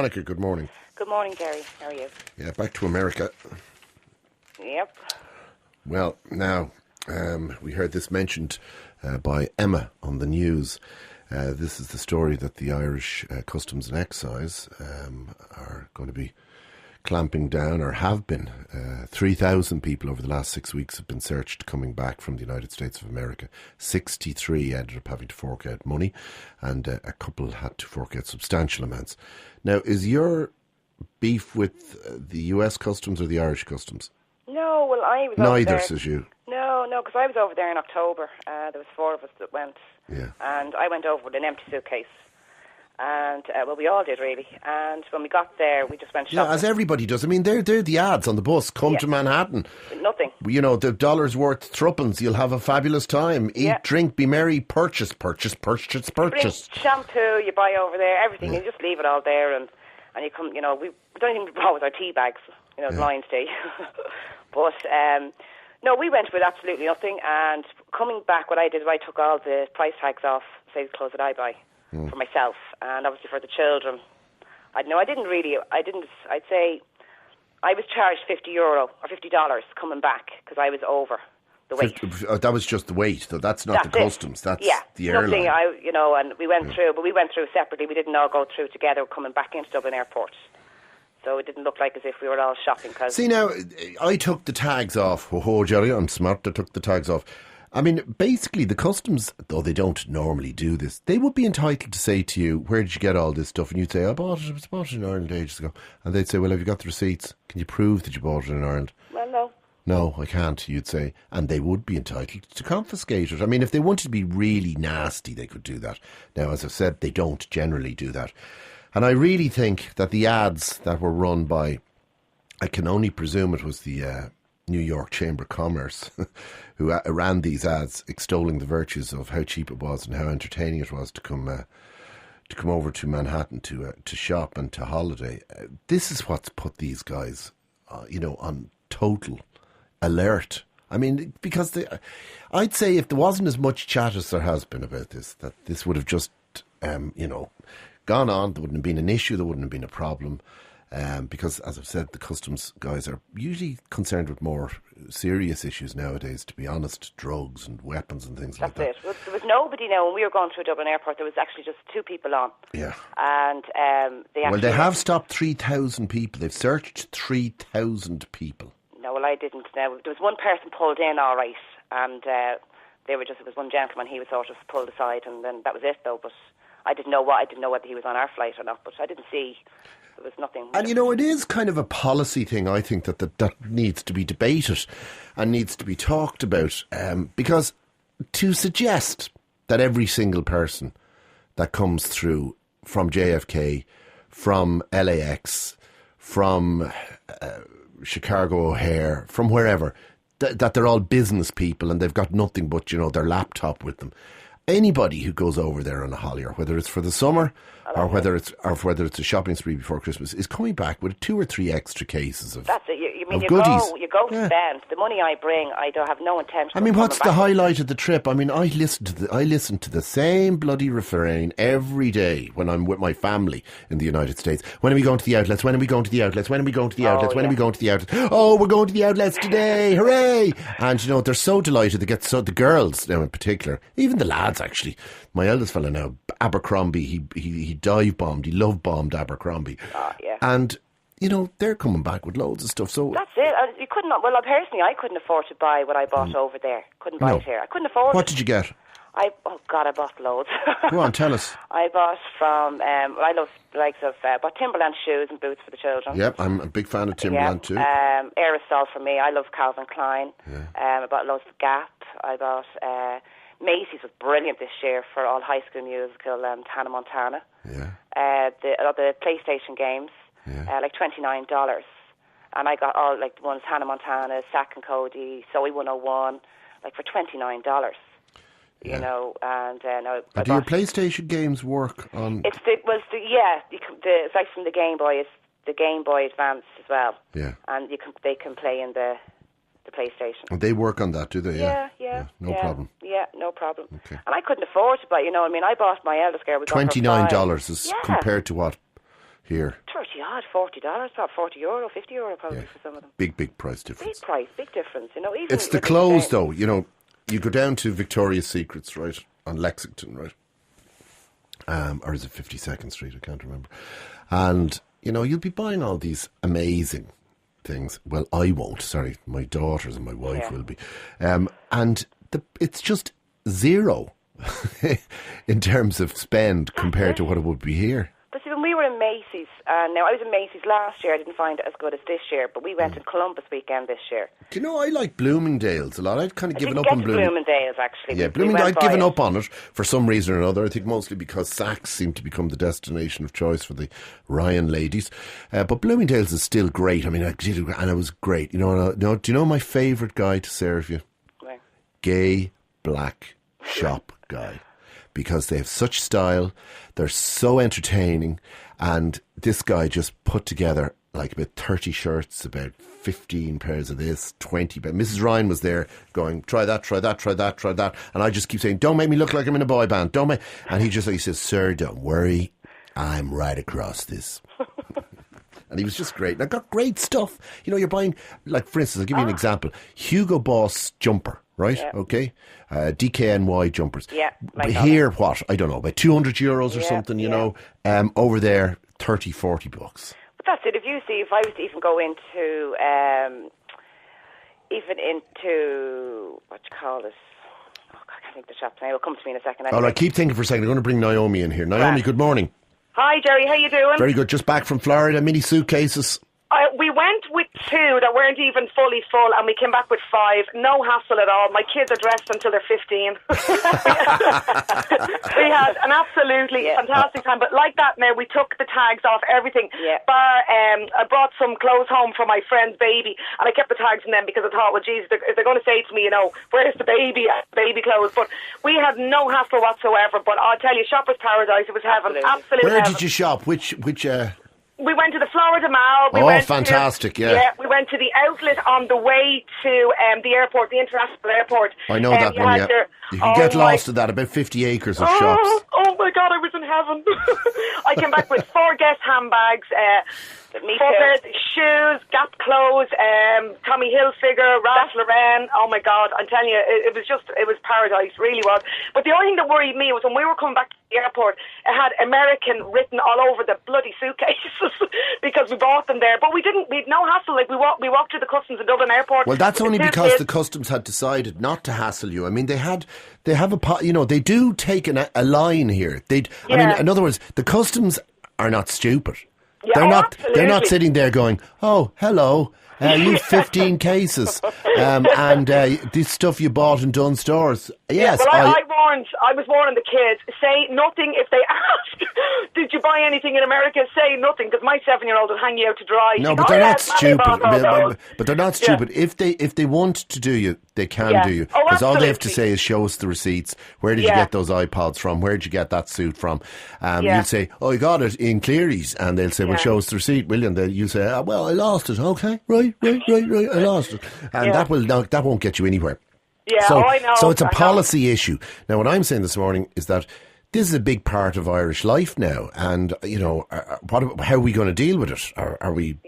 Monica, good morning. Good morning, Gerry. How are you? Yeah, back to America. Yep. Well, now, we heard this mentioned by Emma on the news. This is the story that the Irish Customs and Excise are going to be clamping down, or have been. 3,000 people over the last 6 weeks have been searched coming back from the United States of America. 63 ended up having to fork out money, and a couple had to fork out substantial amounts. Now, is your beef with the US Customs or the Irish Customs? No, well, I was Neither, over there. says you. No, because I was over there in October. There was 4 of us that went. Yeah. And I went over with an empty suitcase. And, well, we all did, really. And when we got there, we just went shopping. Yeah, as everybody does. I mean, they're the ads on the bus. Come to Manhattan. Nothing. You know, the dollar's worth threepence. You'll have a fabulous time. Eat, drink, be merry, purchase. Bring shampoo, you buy over there, everything. You just leave it all there. And you come, we don't even brought with our tea bags, Lions Day. But, no, we went with absolutely nothing. And coming back, what I did, I took all the price tags off, say, the clothes that I buy. For myself, and obviously for the children. I'd say I was charged €50 or $50 coming back because I was over the weight. That was just the weight, though. That's not the customs. That's the airline. And we went through, but we went through separately. We didn't all go through together coming back into Dublin Airport. So it didn't look like as if we were all shopping. See, now, I took the tags off. Oh, Gerry, I'm smart. I took the tags off. I mean, basically, the customs, though they don't normally do this, they would be entitled to say to you, where did you get all this stuff? And you'd say, I bought it in Ireland ages ago. And they'd say, well, have you got the receipts? Can you prove that you bought it in Ireland? Well, no. No, I can't, you'd say. And they would be entitled to confiscate it. I mean, if they wanted to be really nasty, they could do that. Now, as I've said, they don't generally do that. And I really think that the ads that were run by, I can only presume it was the New York Chamber of Commerce, who ran these ads extolling the virtues of how cheap it was and how entertaining it was to come over to Manhattan to shop and to holiday. This is what's put these guys, on total alert. I mean, because I'd say if there wasn't as much chat as there has been about this, that this would have just, gone on. There wouldn't have been an issue. There wouldn't have been a problem. Because, as I've said, the customs guys are usually concerned with more serious issues nowadays, to be honest, drugs and weapons and things like that. That's it. Well, there was nobody now. When we were going through Dublin Airport, there was actually just 2 people on. Yeah. And they have stopped 3,000 people. They've searched 3,000 people. No, well, I didn't. There was one person pulled in, all right, and it was one gentleman, he was sort of pulled aside, and then that was it, though. But I didn't know whether he was on our flight or not, but I didn't see. There was nothing. And it is kind of a policy thing, I think, that needs to be debated and needs to be talked about. Because to suggest that every single person that comes through from JFK, from LAX, from Chicago O'Hare, from wherever, that they're all business people and they've got nothing but, their laptop with them. Anybody who goes over there on a holiday, whether it's for the summer or whether it's a shopping spree before Christmas, is coming back with 2 or 3 extra cases of That's it. You goodies. You go to spend. The money I bring, I don't have no intention. I mean, what's the highlight of the trip? I mean, I listen to the same bloody refrain every day when I'm with my family in the United States. When are we going to the outlets? When are we going to the outlets? When are we going to the outlets? When are we going to the outlets? Oh, we're going to the outlets today! Hooray! And they're so delighted. They get the girls now in particular, even the lads actually. My eldest fella now, Abercrombie, he dive bombed, he love bombed Abercrombie. And they're coming back with loads of stuff. So that's it. You couldn't. Well, personally, I couldn't afford to buy what I bought over there. Couldn't buy it here. I couldn't afford it. What did you get? I bought loads. Go on, tell us. I bought from. I love the likes of. Bought Timberland shoes and boots for the children. Yep, I'm a big fan of Timberland too. Aerosol for me. I love Calvin Klein. Yeah. I bought loads of Gap. I bought. Macy's was brilliant this year for all High School Musical and Hannah Montana. Yeah. The PlayStation games. Yeah. Like $29, and I got all like the ones Hannah Montana, Zack and Cody, Zoe 101, like for $29. Yeah. And do your PlayStation games work on? It's like from the Game Boy. It's the Game Boy Advance as well. Yeah. And they can play in the PlayStation. And they work on that, do they? Yeah. No problem. Yeah, no problem. Okay. And I couldn't afford to buy. I bought my eldest girl. $29 is compared to what? here? 30 odd, $40, probably €40, €50 probably for some of them. Big price difference. Big difference. You know, even it's the clothes though. You know, you go down to Victoria's Secrets, right, on Lexington, right, or is it 52nd Street? I can't remember. And you know, you'll be buying all these amazing things. Well, I won't. Sorry, my daughters and my wife will be, and it's just zero in terms of spend compared to what it would be here. But see, when we were in Macy's, now I was in Macy's last year, I didn't find it as good as this year, but we went in Columbus weekend this year. Do you know, I like Bloomingdale's a lot. I'd kind of given up on Bloomingdale's, actually. Yeah, Bloomingdale's, I'd given up on it for some reason or another. I think mostly because Saks seemed to become the destination of choice for the Ryan ladies. But Bloomingdale's is still great. I mean, and it was great. You know, do you know my favourite guy to serve you? Right. Gay, black shop guy. Because they have such style, they're so entertaining, and this guy just put together like about 30 shirts, about 15 pairs of this, 20. But Mrs. Ryan was there going, try that, try that, try that, try that. And I just keep saying, don't make me look like I'm in a boy band. Don't make. And he says, sir, don't worry, I'm right across this. And he was just great. And I got great stuff. You know, you're buying, like, for instance, I'll give you an example. Hugo Boss jumper, right? Yeah. Okay. DKNY jumpers. Yeah. But here, what? I don't know, about €200 or something, you know. Over there, 30, 40 bucks. But that's it. If I was to even go into, what you call this? Oh, God, I can't think of the shop's name. It'll come to me in a second. Anyway. All right, keep thinking for a second. I'm going to bring Naomi in here. Naomi, good morning. Hi, Gerry. How you doing? Very good. Just back from Florida. Mini suitcases. We went with 2 that weren't even fully full, and we came back with 5. No hassle at all. My kids are dressed until they're 15. We had an absolutely fantastic time. But like that now, we took the tags off everything. Yeah. I brought some clothes home for my friend's baby, and I kept the tags in them because I thought, well, geez, they're going to say to me, you know, where's the baby clothes? But we had no hassle whatsoever. But I'll tell you, shoppers' paradise. It was heaven. Absolutely. Where heaven. did you shop? Which We went to the Florida Mall. Fantastic, Yeah, we went to the outlet on the way to the airport, the international airport. I know that one, yeah. You can get lost in that, about 50 acres of shops. Oh my God, I was in heaven. I came back with 4 Guess handbags, 4 pairs of shoes, Gap clothes, Tommy Hilfiger, Ralph Lauren. Oh my God, I'm telling you, it was paradise, really was. But the only thing that worried me was when we were coming back to the airport, it had American written all over the bloody suitcases because we bought them there. But we had no hassle. Like we walked through the customs at Dublin Airport. Well, that's only because the customs had decided not to hassle you. I mean, they have they do take a line here. I mean, in other words, the customs are not stupid. Yeah, they're not sitting there going, oh, hello, you 15 cases, and this stuff you bought in Dunn stores. Yes, I was warning the kids, say nothing if they ask, did you buy anything in America? Say nothing, because my 7-year-old will hang you out to dry. No, but they're not stupid. But they're not stupid. If they want to do you, they can do you. Because all they have to say is show us the receipts. Where did you get those iPods from? Where did you get that suit from? You'll say, oh, I got it in Cleary's. And they'll say, well, show us the receipt, will you? And you say, oh, well, I lost it. Okay, right, I lost it. And that won't get you anywhere. Yeah, I know. So it's a policy issue. Now, what I'm saying this morning is that this is a big part of Irish life now, and you know, how are we going to deal with it? Are we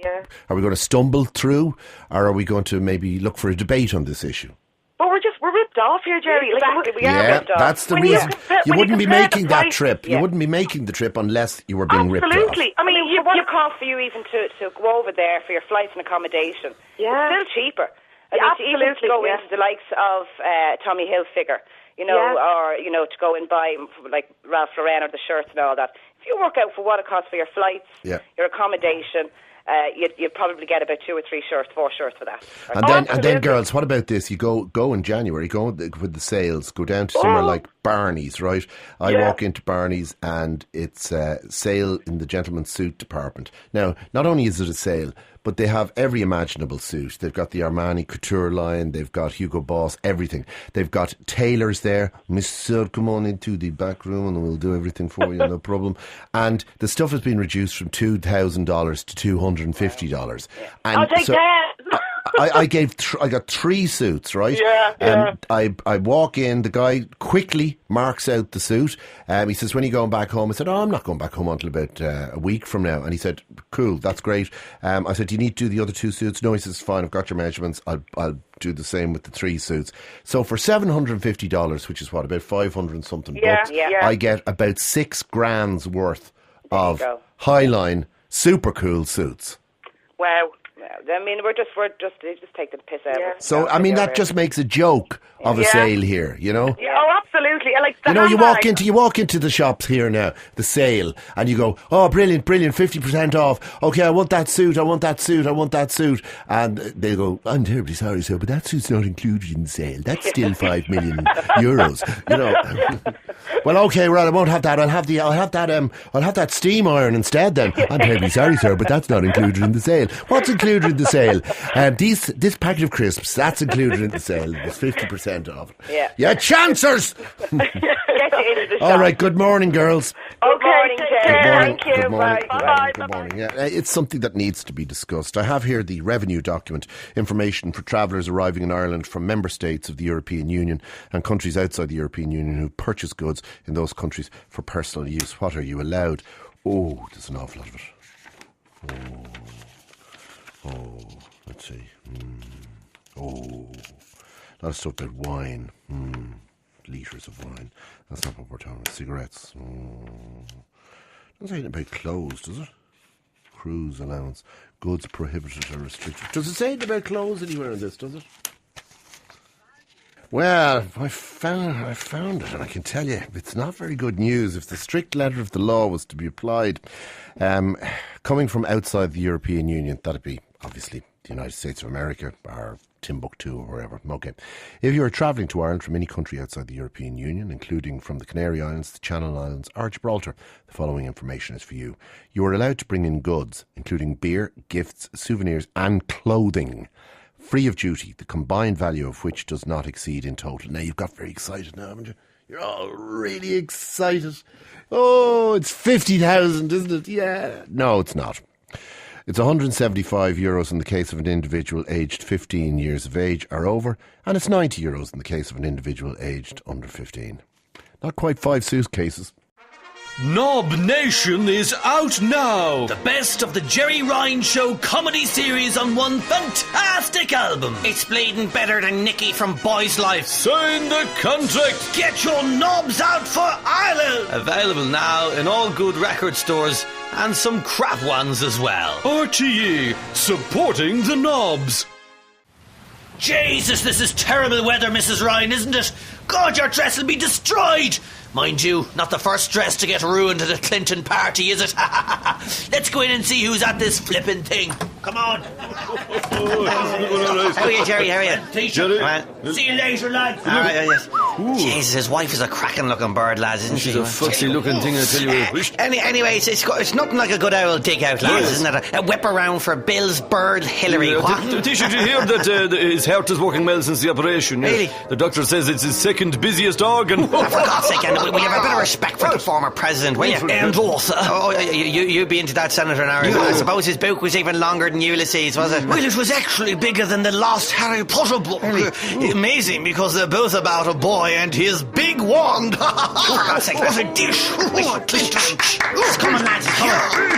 going to stumble through, or are we going to maybe look for a debate on this issue? But we're ripped off here, Gerry. Exactly. We are ripped off. That's the reason. You wouldn't be making that trip. You wouldn't be making the trip unless you were being ripped off. Absolutely. I mean, what it costs for you even to go over there for your flights and accommodation. Yeah. It's still cheaper. Even to go into the likes of Tommy Hilfiger, you know, or, you know, to go and buy, like, Ralph Lauren or the shirts and all that. If you work out for what it costs for your flights, your accommodation, you'd probably get about 2 or 3 shirts, 4 shirts for that. And then, girls, what about this? You go in January, go with the sales, go down to somewhere like Barney's, right? I walk into Barney's and it's a sale in the gentleman's suit department. Now, not only is it a sale, but they have every imaginable suit. They've got the Armani Couture line, they've got Hugo Boss, everything. They've got tailors there. Monsieur, come on into the back room and we'll do everything for you, no problem. And the stuff has been reduced from $2,000 to $250. And I'll take that. I got 3 suits, right? Yeah. I walk in, the guy quickly marks out the suit. He says, when are you going back home? I said, I'm not going back home until about a week from now. And he said, cool, that's great. I said, do you need to do the other 2 suits? No, he says, fine, I've got your measurements. I'll do the same with the 3 suits. So for $750, which is what, about 500 and something bucks, I get about 6 grand's worth of Highline super cool suits. Wow. I mean, we're just taking the piss out of it. So, I mean, that just makes a joke of a sale here, you know? Yeah, oh, absolutely. Like you know, you walk into the shops here now, the sale, and you go, oh, brilliant, 50% off. Okay, I want that suit. And they go, I'm terribly sorry, sir, but that suit's not included in the sale. That's still 5 million euros, you know. Well, okay, right, I won't have that. I'll have that steam iron instead then. I'm terribly sorry, sir, but that's not included in the sale. What's included in the sale? This packet of crisps, that's included in the sale. There's 50% off. Yeah, chancers! All right, good morning, girls. Good morning, Gerry. Thank you. Good morning. Bye. Good morning. Yeah, it's something that needs to be discussed. I have here the revenue document, information for travellers arriving in Ireland from member states of the European Union and countries outside the European Union who purchase goods in those countries for personal use. What are you allowed? Oh, there's an awful lot of it. Oh, let's see. A lot of stuff about wine. Litres of wine. That's not what we're talking about. Cigarettes. Doesn't say anything about clothes, does it? Cruise allowance. Goods prohibited or restricted. Does it say anything about clothes anywhere in this, does it? Well, I found it, and I can tell you, it's not very good news. If the strict letter of the law was to be applied, coming from outside the European Union, that'd be, obviously, the United States of America, or Timbuktu, or wherever. Okay. If you are travelling to Ireland from any country outside the European Union, including from the Canary Islands, the Channel Islands, or Gibraltar, the following information is for you. You are allowed to bring in goods, including beer, gifts, souvenirs, and clothing, free of duty, the combined value of which does not exceed in total. Now, you've got very excited now, haven't you? You're all really excited. Oh, it's 50,000, isn't it? Yeah. No, it's not. It's €175 in the case of an individual aged 15 years of age or over, and it's €90 in the case of an individual aged under 15. Not quite 5 suitcases. Knob Nation is out now. The best of the Gerry Ryan Show comedy series on one fantastic album. It's bleeding better than Nicky from Boy's Life. Sign the contract. Get your knobs out for Ireland. Available now in all good record stores and some crap ones as well. RTE, supporting the knobs. Jesus, this is terrible weather, Mrs. Ryan, isn't it? God, your dress will be destroyed. Mind you, not the first dress to get ruined at a Clinton party, is it? Let's go in and see who's at this flippin' thing. Come on. How are you, Gerry? How are you? Gerry. See you later, lad. All right, yes. Jesus, his wife is a cracking looking bird, lads, isn't she? She's a foxy looking thing, I tell you. Anyway, it's nothing like a good old dig out, lads, isn't it? A whip around for Bill's bird, Hillary. Did you hear that his heart is working well since the operation? Really? The doctor says it's his second busiest organ. For God's sake, will you have a bit of respect for the former president, will you? And also. Oh, you'd be into that, Senator Narrow. I suppose his book was even longer than Ulysses, was it? Well, it was actually bigger than the last Harry Potter book. Really? Amazing, because they're both about a boy and his big wand. For God's sake, what a dish. Come on, lads, come on.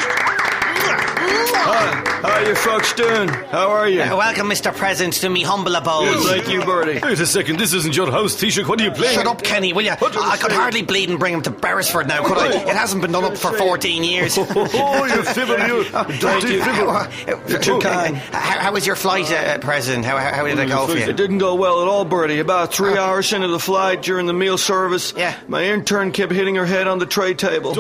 How are you folks doing? How are you? Welcome, Mr. President, to me humble abode. Thank you, Bertie. Wait a second, this isn't your house, Taoiseach. What are you playing? Shut up, Kenny, will you? I could hardly bleed and bring him to Beresford now, could I? It hasn't been done up for 14 years. Oh, you fibber, you. Dirty fibber. You're too kind. How was your flight, President? How did it go for you? It didn't go well at all, Bertie. About 3 hours into the flight during the meal service, yeah, my intern kept hitting her head on the tray table.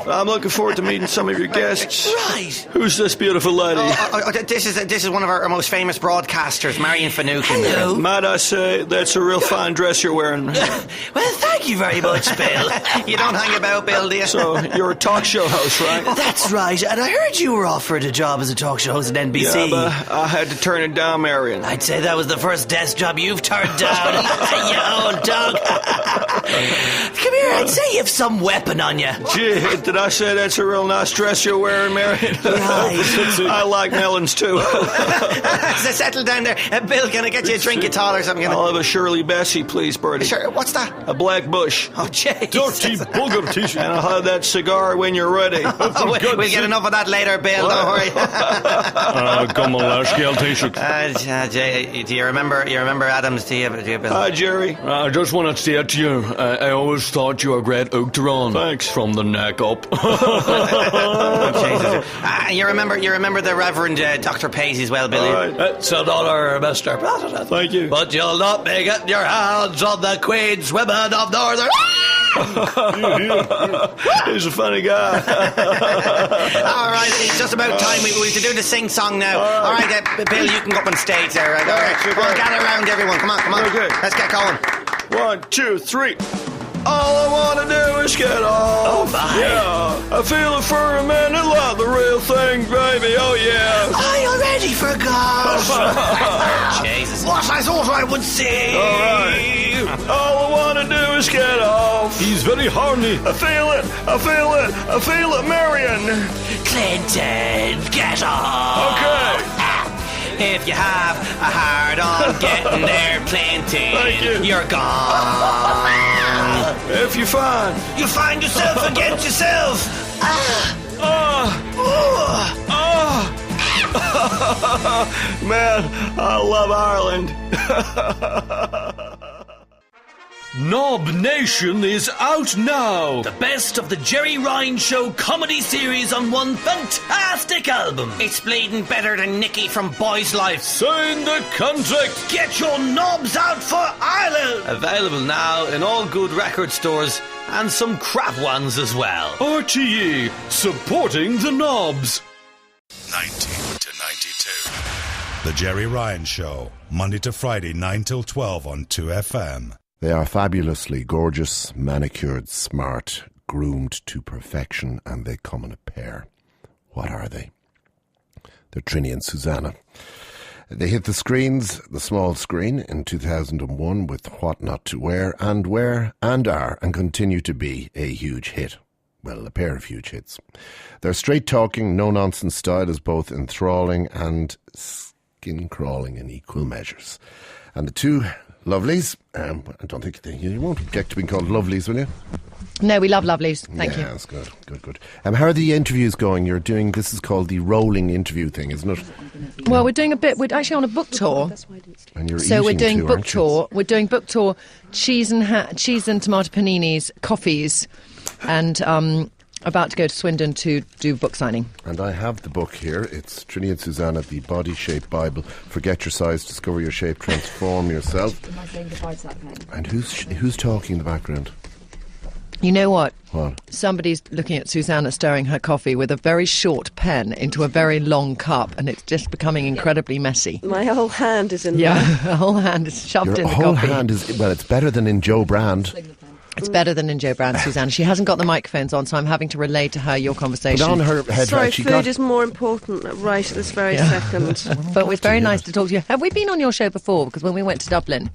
I'm looking forward to meeting some of your guests. Right. Who's this beautiful lady? This is one of our most famous broadcasters, Marion Finucane. Hello. Might I say, that's a real fine dress you're wearing. Well, thank you very much, Bill. You don't hang about, Bill, do you? So, you're a talk show host, right? That's right, and I heard you were offered a job as a talk show host at NBC. Yeah, but I had to turn it down, Marion. I'd say that was the first desk job you've turned down. You old dog. Come here, I'd say you have some weapon on you. Gee, did I say that's a real nice dress you're wearing, Marion? I like melons too. So settle down there. Bill, can I get you a drink of tall or something? I'll have a Shirley Bassey, please, Bertie. Sure, what's that? A black bush. Oh, jeez. Dirty bugger t-shirt. And I'll have that cigar when you're ready. We'll get enough of that later, Bill, don't worry. Come on, Lashkiel t-shirt. Do you remember Adams, do you, Bill? Hi, Gerry. I just want to say to you, I always thought you were a great Uachtaráin. Thanks. From the neck up. You remember the Reverend Dr. Paisley as well, Billy? Right. It's $1, Mr. President. Thank you. But you'll not be getting your hands on the Queen's Women of Northern... He's a funny guy. All right, it's just about time we have to do the sing song now. All right, Bill, you can go up on stage there. Right? All right, come on, gather around, everyone. Come on. Okay. Let's get going. 1, 2, 3. All I want to do is get off. Oh, my. Yeah, I feel it for a minute like the real thing, baby. Oh, yeah. I already forgot. Jesus. What I thought I would say. All right. All I want to do is get off. He's very horny. I feel it, Marion. Clinton, get off. Okay. If you have a hard on getting there, Clinton, you're gone. If you find yourself against yourself. Man, I love Ireland. Knob Nation is out now. The best of the Gerry Ryan Show comedy series on one fantastic album. It's bleeding better than Nicky from Boy's Life. Sign the contract. Get your knobs out for Ireland. Available now in all good record stores and some crap ones as well. RTE, supporting the knobs. 19 to 92. The Gerry Ryan Show, Monday to Friday, 9 till 12 on 2FM. They are fabulously gorgeous, manicured, smart, groomed to perfection, and they come in a pair. What are they? They're Trinny and Susannah. They hit the screens, the small screen, in 2001 with What Not to Wear, and are, and continue to be a huge hit. Well, a pair of huge hits. Their straight-talking, no-nonsense style is both enthralling and skin-crawling in equal measures. And the two lovelies, I don't think you won't object to being called lovelies, will you? No, we love lovelies. Thank you. Yeah, that's good. How are the interviews going? You're doing, this is called the rolling interview thing, isn't it? Well, we're doing we're actually on a book tour. And you're so we're doing too, book tour. We're doing book tour, cheese and tomato paninis, coffees, and about to go to Swindon to do book signing. And I have the book here. It's Trinny and Susannah, the Body Shape Bible. Forget your size, discover your shape, transform yourself. And who's talking in the background? You know what? What? Somebody's looking at Susannah stirring her coffee with a very short pen into a very long cup, and it's just becoming incredibly messy. My whole hand is in there. there. Her whole hand is shoved in the coffee. Your whole hand is, well, it's better than in Joe Brand. It's better than in Joe Brand, Susannah. She hasn't got the microphones on, so I'm having to relay to her your conversation. Put on her head. Sorry, food is more important right at this very second. But it's very nice to talk to you. Have we been on your show before? Because when we went to Dublin,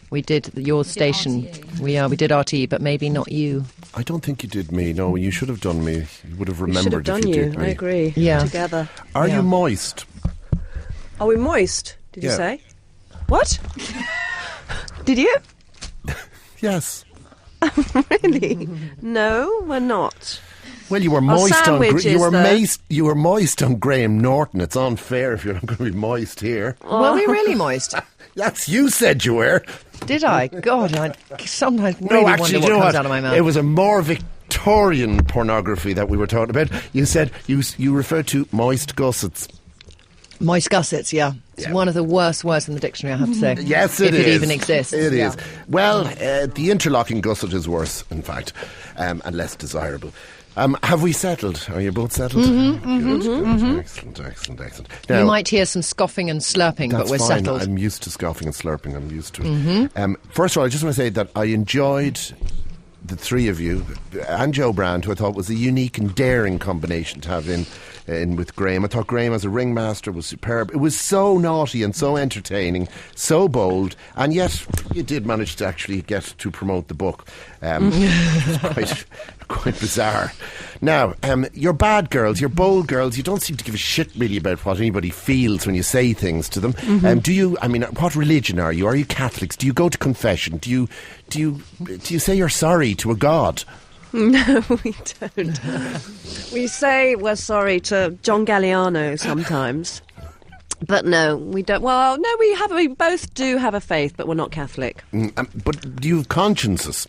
we did your station. We did RTE, but maybe not you. I don't think you did me. No, you should have done me. You would have remembered if you did me. I agree. Yeah. Together. Are you moist? Are we moist? Did you say? What? Did you? Yes. Really? No, we're not. Well, you were moist on you were moist on Graham Norton. It's unfair if you're not going to be moist here. Were we really moist? Yes, you said you were. Did I? God, I sometimes really wonder what comes out of my mouth. It was a more Victorian pornography that we were talking about. You said you referred to moist gussets. Moist gussets, yeah. It's one of the worst words in the dictionary, I have to say. Yes, it is. If it even exists. It is. Well, the interlocking gusset is worse, in fact, and less desirable. Have we settled? Are you both settled? Good. Excellent. Now, you might hear some scoffing and slurping, but we're fine. settled. I'm used to scoffing and slurping. I'm used to it. First of all, I just want to say that I enjoyed the three of you and Joe Brand, who I thought was a unique and daring combination to have in in with Graham. I thought Graham as a ringmaster was superb. It was so naughty and so entertaining, so bold, and yet you did manage to actually get to promote the book. It was quite bizarre. Now, you're bad girls, you're bold girls. You don't seem to give a shit really about what anybody feels when you say things to them. Do you? I mean, what religion are you? Are you Catholics? Do you go to confession? Do you say you're sorry to a god? No, we don't. We say we're sorry to John Galliano sometimes. But no, we don't. Well, no, we both do have a faith, but we're not Catholic. But do you have consciences?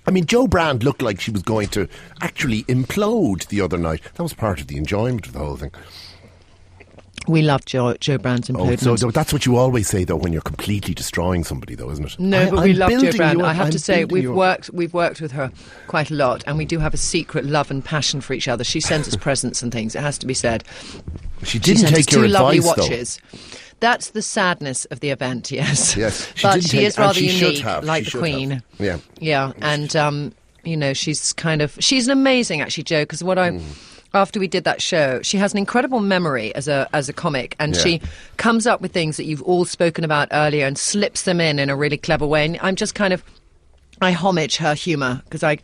I mean, Jo Brand looked like she was going to actually implode the other night. That was part of the enjoyment of the whole thing. We love Jo Brand's implodement. Oh, so that's what you always say, though, when you're completely destroying somebody, though, isn't it? No, but we love Jo Brand. I have to say, we've worked with her quite a lot, and we do have a secret love and passion for each other. She sends us presents and things, it has to be said. She didn't take your advice, lovely though. Watches. That's the sadness of the event, yes. Yes, but she is rather unique, like the Queen. Have. Yeah. Yeah, and, you know, she's an amazing, actually, Jo, because after we did that show, she has an incredible memory as a comic, and she comes up with things that you've all spoken about earlier and slips them in a really clever way. And I'm just I homage her humour, because I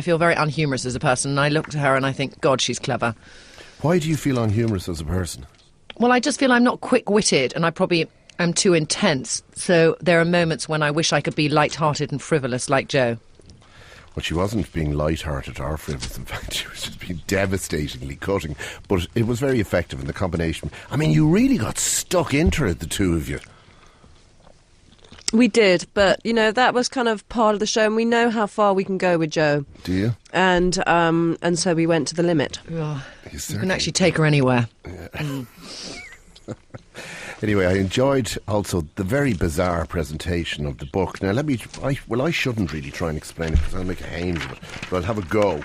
feel very unhumorous as a person, and I look to her and I think, God, she's clever. Why do you feel unhumorous as a person? Well, I just feel I'm not quick-witted, and I probably am too intense. So there are moments when I wish I could be light-hearted and frivolous like Jo. Well, she wasn't being light-hearted or frivolous. In fact, she was just being devastatingly cutting. But it was very effective in the combination. I mean, you really got stuck into it, the two of you. We did, but, you know, that was kind of part of the show, and we know how far we can go with Jo. Do you? And so we went to the limit. Oh, you can actually take her anywhere. Yeah. Anyway, I enjoyed also the very bizarre presentation of the book. Now, I shouldn't really try and explain it because I'll make a hames of it, but I'll have a go.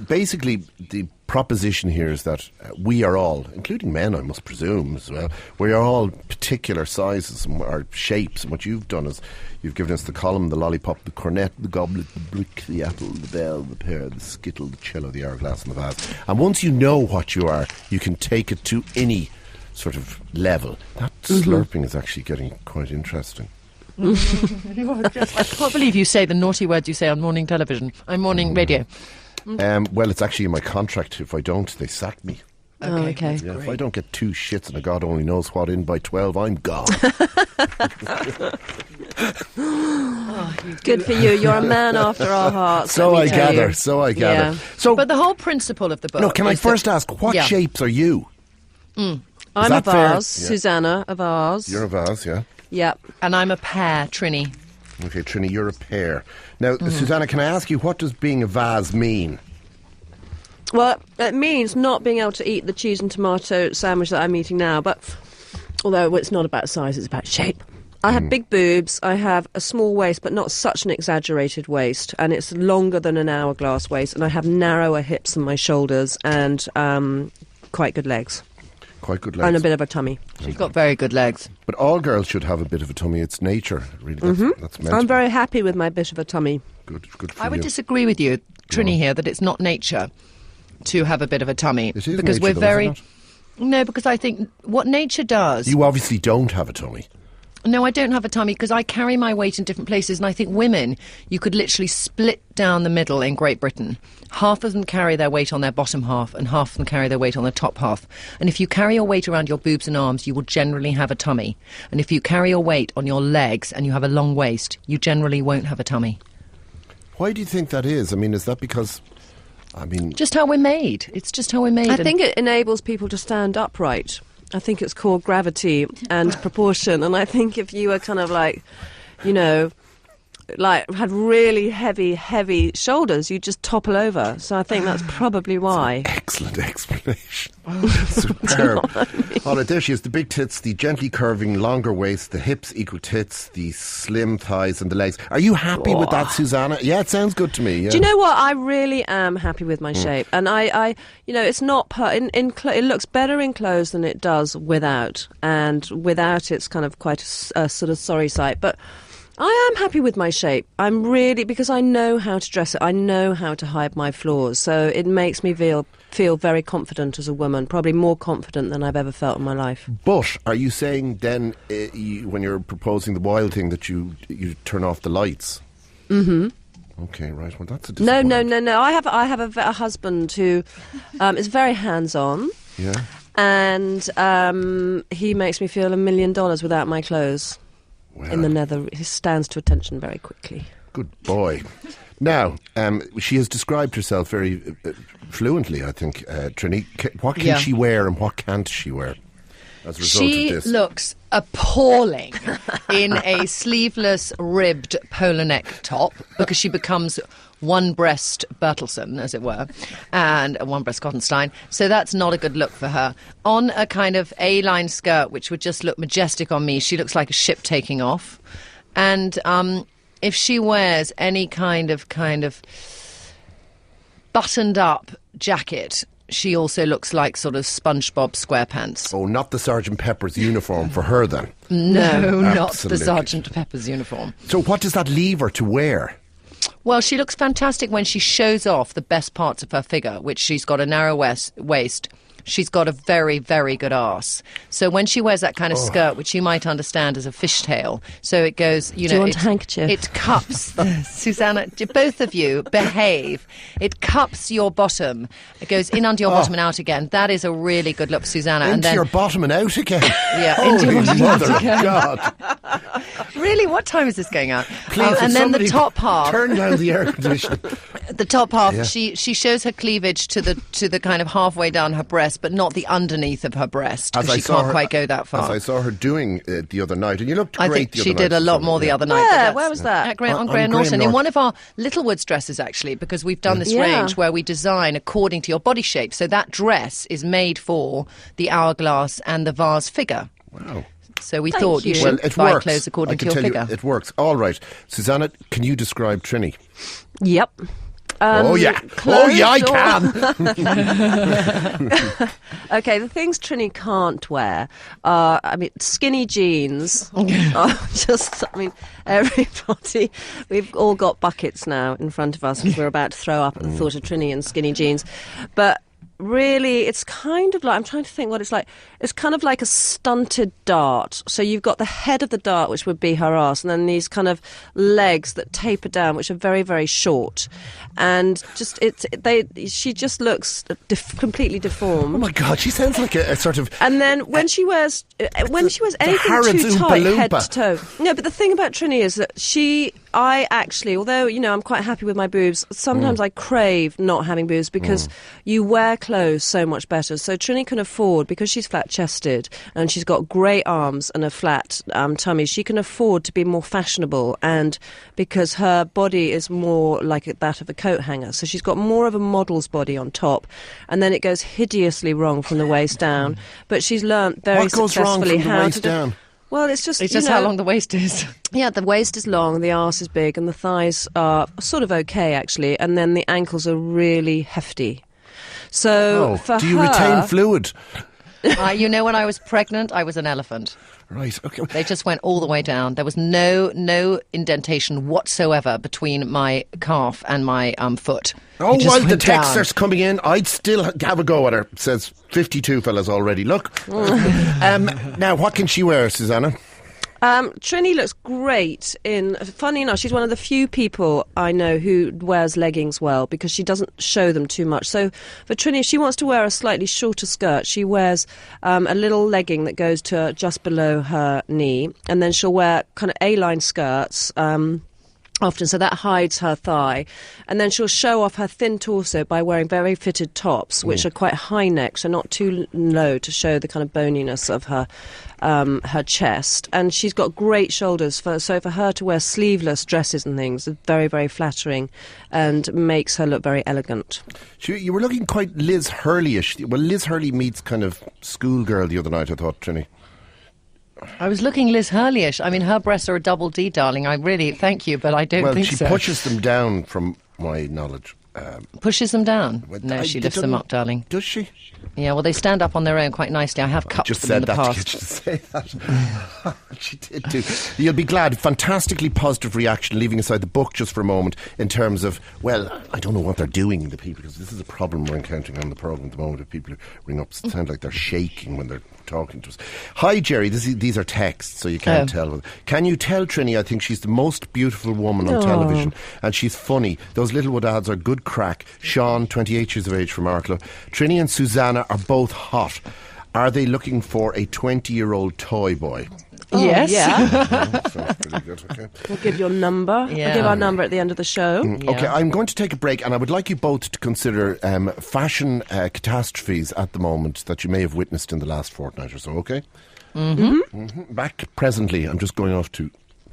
Basically, the proposition here is that we are all, including men, I must presume as well, we are all particular sizes and our shapes. And what you've done is you've given us the column, the lollipop, the cornet, the goblet, the brick, the apple, the bell, the pear, the skittle, the cello, the hourglass and the vase. And once you know what you are, you can take it to any sort of level. That slurping is actually getting quite interesting. I can't believe you say the naughty words you say on morning television. I'm morning radio. Well, it's actually in my contract. If I don't, they sack me. Okay. Yeah, if I don't get 2 shits and a God only knows what in by 12, I'm gone. Good for you. You're a man after our hearts. So I gather. Yeah. So, but the whole principle of the book... No, can I first ask, what shapes are you? I'm a vase, Susannah, a vase. You're a vase, yeah. Yep. And I'm a pear, Trinny. Okay, Trinny, you're a pear. Now, Susannah, can I ask you, what does being a vase mean? Well, it means not being able to eat the cheese and tomato sandwich that I'm eating now, but although it's not about size, it's about shape. I have big boobs, I have a small waist, but not such an exaggerated waist, and it's longer than an hourglass waist, and I have narrower hips than my shoulders, and quite good legs. Quite good legs. And a bit of a tummy. She's got very good legs. But all girls should have a bit of a tummy. It's nature, really. That's meant I'm very happy with my bit of a tummy. Good for you. I would disagree with you, Trinny, here, that it's not nature to have a bit of a tummy. It is because nature, we're though, very... is it No, because I think what nature does... You obviously don't have a tummy. No, I don't have a tummy because I carry my weight in different places, and I think women, you could literally split down the middle in Great Britain. Half of them carry their weight on their bottom half, and half of them carry their weight on the top half. And if you carry your weight around your boobs and arms, you will generally have a tummy. And if you carry your weight on your legs and you have a long waist, you generally won't have a tummy. Why do you think that is? I mean, is that because... Just how we're made. It's just how we're made. I think it enables people to stand upright. I think it's called gravity and proportion. And I think if you were kind of like, you know, like had really heavy shoulders, you'd just topple over. So I think that's probably why. Excellent explanation. Superb. All right, there she is. The big tits, the gently curving, longer waist, the hips equal tits, the slim thighs and the legs. Are you happy with that, Susannah? Yeah, it sounds good to me. Yeah. Do you know what? I really am happy with my shape. And I you know, it's not... it looks better in clothes than it does without. And without, it's kind of quite a sort of sorry sight. But... I am happy with my shape. I'm really, because I know how to dress it. I know how to hide my flaws. So it makes me feel very confident as a woman, probably more confident than I've ever felt in my life. But are you saying then, when you're proposing the wild thing, that you turn off the lights? Mm-hmm. Okay, right. Well, that's a No. disappointment. I have a husband who is very hands-on. Yeah. And he makes me feel $1 million without my clothes. Well, In the nether, he stands to attention very quickly. good boy. Now, she has described herself very fluently, I think, Trinny. What can she wear and what can't she wear as a result of this? She looks appalling in a sleeveless, ribbed polo neck top because she becomes one-breast Bertelsen, as it were, and a one-breast Cottenstein. So that's not a good look for her. On a kind of A-line skirt, which would just look majestic on me, she looks like a ship taking off. And if she wears any kind of buttoned-up jacket, she also looks like sort of SpongeBob SquarePants. Oh, not the Sergeant Pepper's uniform for her, then. No, not the Absolutely. Sergeant Pepper's uniform. So what does that leave her to wear? Well, she looks fantastic when she shows off the best parts of her figure, which she's got a narrow waist. She's got a very, very good arse. So when she wears that kind of skirt, which you might understand as a fishtail, so it goes, Do you want a handkerchief? It cups, Susannah, both of you behave. It cups your bottom. It goes in under your bottom and out again. That is a really good look, Susannah. Into and then, your bottom and out again? Yeah, Holy into your bottom and mother out of again. God. Really, what time is this going out? Please, and then the somebody top half. Turn down the air conditioning. The top half, Yeah. she shows her cleavage to the kind of halfway down her breast, but not the underneath of her breast, because she can't quite go that far. As I saw her doing the other night, and you looked great. I think the she other did night, a lot so, more the yeah. other night. Where was that? On Graham On Graham Norton, in Norton. one of our Littlewoods dresses, actually, because we've done this range where we design according to your body shape. So that dress is made for the hourglass and the vase figure. Wow. So we thought you you. should Well, it buy works. clothes according I to can your tell figure. it works. All right. Susanna, can you describe Trinny? Yep. Oh, yeah. Oh, yeah, I clothes can. Okay, the things Trinny can't wear are, skinny jeans. Everybody, we've all got buckets now in front of us because we're about to throw up at the thought of Trinny in skinny jeans. But really, it's kind of like, I'm trying to think what it's like. It's kind of like a stunted dart. So you've got the head of the dart, which would be her arse, and then these kind of legs that taper down, which are very, very short. And she just looks completely deformed. Oh, my God, she sounds like a sort of... And then when she wears anything Harrods too Oompa tight, Loompa. head to toe. No, but the thing about Trinny is that I actually, although I'm quite happy with my boobs, sometimes I crave not having boobs because you wear clothes so much better. So Trinny can afford, because she's flat-chested and she's got great arms and a flat tummy, she can afford to be more fashionable, and because her body is more like that of a coat hanger, so she's got more of a model's body on top, and then it goes hideously wrong from the waist down. But she's learnt very What goes wrong successfully from the how waist to do. down? Well, it's just how long the waist is. Yeah, the waist is long, the arse is big, and the thighs are sort of okay, actually, and then the ankles are really hefty. So for do you her, retain fluid? When I was pregnant, I was an elephant. Right, okay. They just went all the way down. There was no indentation whatsoever between my calf and my foot. Oh, It just while the went down. texters coming in, I'd still have a go at her. Says 52 fellas already. Look. Now, what can she wear, Susanna? Trinny looks great funny enough, she's one of the few people I know who wears leggings well, because she doesn't show them too much. So for Trinny, if she wants to wear a slightly shorter skirt, she wears a little legging that goes to just below her knee, and then she'll wear kind of A-line skirts, often, so that hides her thigh, and then she'll show off her thin torso by wearing very fitted tops, which are quite high neck, so not too low to show the kind of boniness of her chest. And she's got great shoulders, so for her to wear sleeveless dresses and things is very, very flattering and makes her look very elegant. You were looking quite Liz Hurley-ish. Well, Liz Hurley meets kind of schoolgirl the other night, I thought, Trinny. I was looking Liz Hurley-ish. I mean, her breasts are a double D, darling. I really thank you, but I don't think so. Well, she pushes them down, from my knowledge. Pushes them down. No, she lifts them up, darling. Does she? Yeah, well, they stand up on their own quite nicely. I have cupped them in the past. To say that. She did do. You'll be glad. Fantastically positive reaction, leaving aside the book just for a moment, in terms of, well, I don't know what they're doing, the people, because this is a problem we're encountering on the programme at the moment. If people who ring up sound like they're shaking when they're talking to us. Hi, Gerry. These are texts, so you can't tell. Can you tell Trinny I think she's the most beautiful woman on television, and she's funny. Those Littlewood ads are good crack. Sean, 28 years of age, from Arklow. Trinny and Susannah are both hot. Are they looking for a 20-year-old toy boy? Yes. Yeah. Sounds pretty good. Okay. We'll give your number. Yeah. We'll give our number at the end of the show. Okay, I'm going to take a break, and I would like you both to consider fashion catastrophes at the moment that you may have witnessed in the last fortnight or so, okay? Back presently. I'm just going off to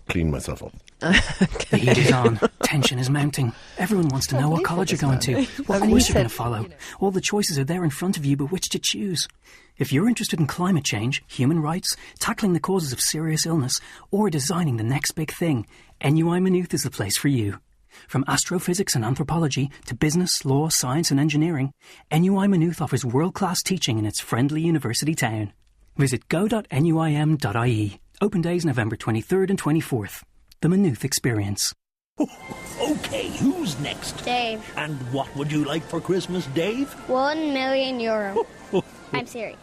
clean myself up. The heat is on. Tension is mounting. Everyone wants to know what college you're going to, what course you're going to follow. All the choices are there in front of you, but which to choose? If you're interested in climate change, human rights, tackling the causes of serious illness, or designing the next big thing, NUI Maynooth is the place for you. From astrophysics and anthropology to business, law, science and engineering, NUI Maynooth offers world-class teaching in its friendly university town. Visit go.nuim.ie. Open days November 23rd and 24th. The Maynooth Experience. Okay, who's next? Dave. And what would you like for Christmas, Dave? €1 million. I'm serious.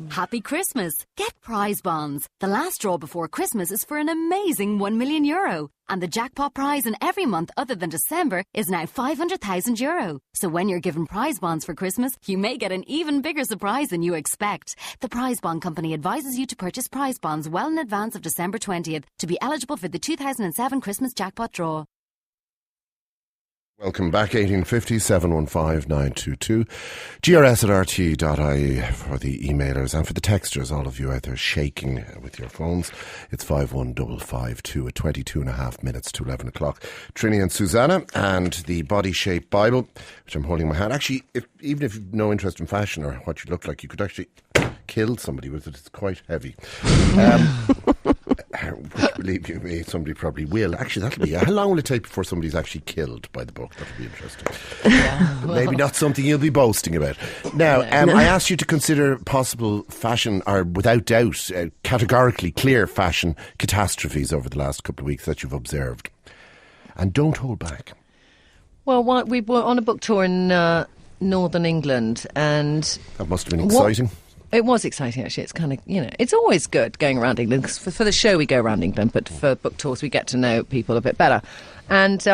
Happy Christmas! Get prize bonds. The last draw before Christmas is for an amazing €1 million. And the jackpot prize in every month other than December is now €500,000. So when you're given prize bonds for Christmas, you may get an even bigger surprise than you expect. The Prize Bond Company advises you to purchase prize bonds well in advance of December 20th to be eligible for the 2007 Christmas jackpot draw. Welcome back, 1850 715 922. GRS@RT.ie for the emailers, and for the texters, all of you out there shaking with your phones. It's 51552 at 22 and a half minutes to 11 o'clock. Trinny and Susannah and the Body Shape Bible, which I'm holding in my hand. Actually, even if you've no interest in fashion or what you look like, you could actually kill somebody with it. It's quite heavy. Which, believe you me, somebody probably will. Actually, that'll be... How long will it take before somebody's actually killed by the book? That'll be interesting. Maybe not something you'll be boasting about. Now, I asked you to consider possible fashion, or without doubt, categorically clear fashion catastrophes over the last couple of weeks that you've observed. And don't hold back. Well, we were on a book tour in northern England, and... That must have been exciting. It was exciting, actually. It's kind of, it's always good going around England. 'Cause for the show, we go around England, but for book tours, we get to know people a bit better. And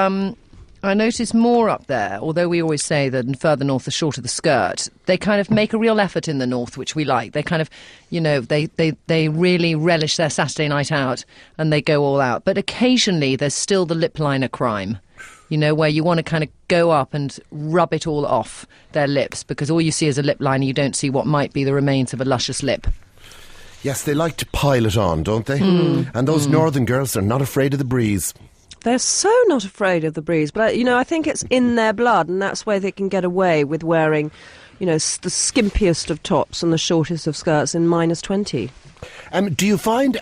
I noticed more up there, although we always say that further north, the shorter the skirt. They kind of make a real effort in the north, which we like. They kind of, they really relish their Saturday night out, and they go all out. But occasionally, there's still the lip liner crime. Where you want to kind of go up and rub it all off their lips, because all you see is a lip liner, you don't see what might be the remains of a luscious lip. Yes, they like to pile it on, don't they? And those northern girls are not afraid of the breeze. They're so not afraid of the breeze, but I think it's in their blood, and that's why they can get away with wearing, the skimpiest of tops and the shortest of skirts in -20. Do you find,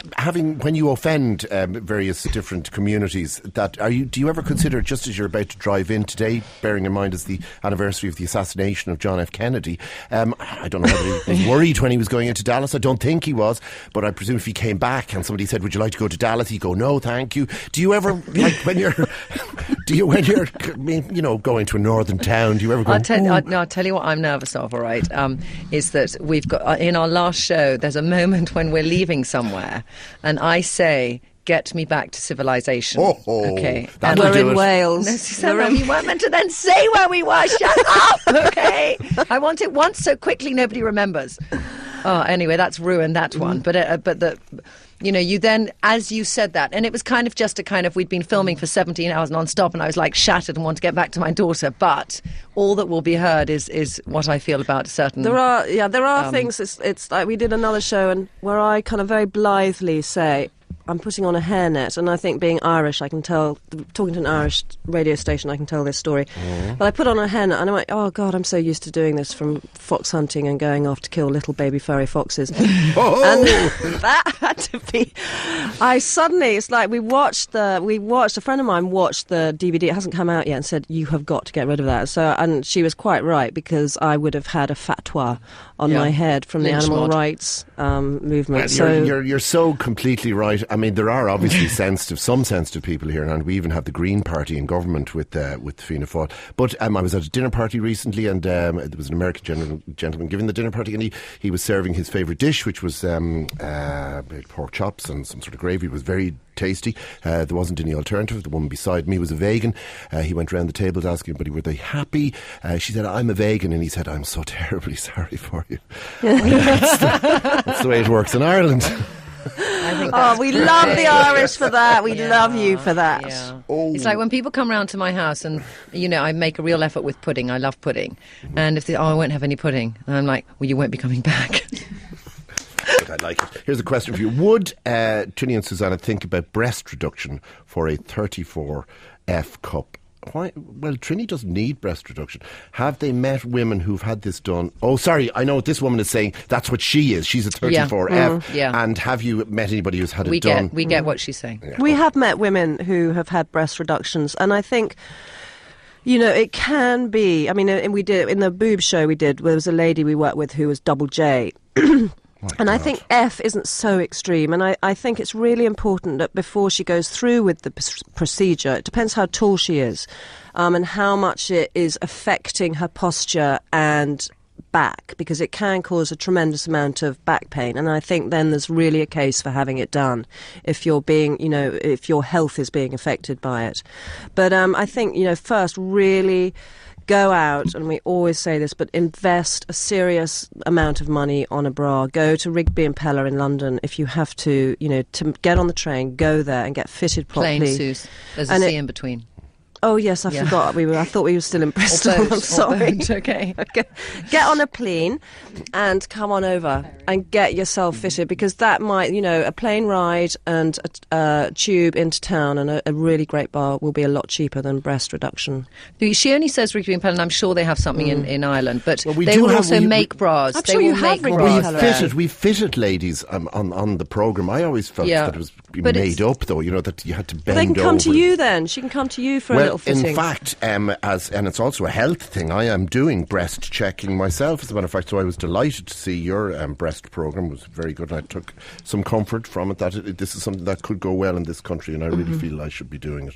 when you offend various different communities, do you ever consider, just as you're about to drive in today, bearing in mind it's the anniversary of the assassination of John F. Kennedy, I don't know whether he was worried when he was going into Dallas. I don't think he was, but I presume if he came back and somebody said, would you like to go to Dallas, he'd go, no, thank you. Do you ever, when you're going to a northern town, do you ever go, I'll tell you what I'm nervous of, all right, is that we've got, in our last show, there's a moment when we're leaving somewhere, and I say, get me back to civilization. Okay. And we're in Wales. No, Susannah, you weren't meant to then say where we were. Shut up, okay? I want it once so quickly nobody remembers. Oh, anyway, that's ruined that one. But you then, as you said that, and it was kind of just we'd been filming for 17 hours non-stop, and I was like shattered and want to get back to my daughter, but all that will be heard is what I feel about certain... There are things, it's like we did another show and where I kind of very blithely say, I'm putting on a hairnet, and I think being Irish, I can tell, talking to an Irish radio station, I can tell this story. But I put on a hairnet, and I went, oh God, I'm so used to doing this from fox hunting and going off to kill little baby furry foxes. And that had to be, it's like a friend of mine watched the DVD, it hasn't come out yet, and said, you have got to get rid of that. So, and she was quite right, because I would have had a fatwa on my head from the animal rights movement. You're so completely right. I mean, there are obviously some sensitive people here, and we even have the Green Party in government with Fianna Fáil. But I was at a dinner party recently, and there was an American gentleman giving the dinner party, and he was serving his favourite dish, which was pork chops and some sort of gravy. It was very tasty. There wasn't any alternative. The woman beside me was a vegan. He went around the table asking everybody, were they happy? She said, I'm a vegan. And he said, I'm so terribly sorry for you. That's the way it works in Ireland. We love the Irish for that. We love you for that. Yeah. It's like when people come round to my house and, I make a real effort with pudding. I love pudding. And if they, I won't have any pudding. And I'm like, well, you won't be coming back. But I like it. Here's a question for you. Would Trinny and Susannah think about breast reduction for a 34F cup? Why? Well, Trinny doesn't need breast reduction. Have they met women who've had this done? Oh, sorry, I know what this woman is saying. That's what she is. She's a 34F. Yeah. And have you met anybody who's had it done? We get what she's saying. Yeah. We have met women who have had breast reductions, and I think, it can be. I mean, we did in the boob show we did. There was a lady we worked with who was double J. I think F isn't so extreme, and I think it's really important that before she goes through with the procedure, it depends how tall she is, and how much it is affecting her posture and back, because it can cause a tremendous amount of back pain, and I think then there's really a case for having it done if you're being, if your health is being affected by it. But I think, first really go out, and we always say this, but invest a serious amount of money on a bra. Go to Rigby and Peller in London if you have to, to get on the train, go there and get fitted properly. Plain, Sus. There's a C in between. Oh, yes, I forgot. I thought we were still in Bristol. I'm sorry. Okay. Get on a plane and come on over and get yourself fitted, because that might, a plane ride and a tube into town and a really great bar will be a lot cheaper than breast reduction. She only says Rigby and Pelham, and I'm sure they have something in Ireland, but they will also make bras. I'm sure you have bras. We fitted ladies on the programme. I always felt that it was made up, though, that you had to bend over. They can come to you then. She can come to you for a little fitting. In fact, and it's also a health thing, I am doing breast checking myself, as a matter of fact, so I was delighted to see your breast programme was very good, and I took some comfort from it that this is something that could go well in this country, and I really feel I should be doing it.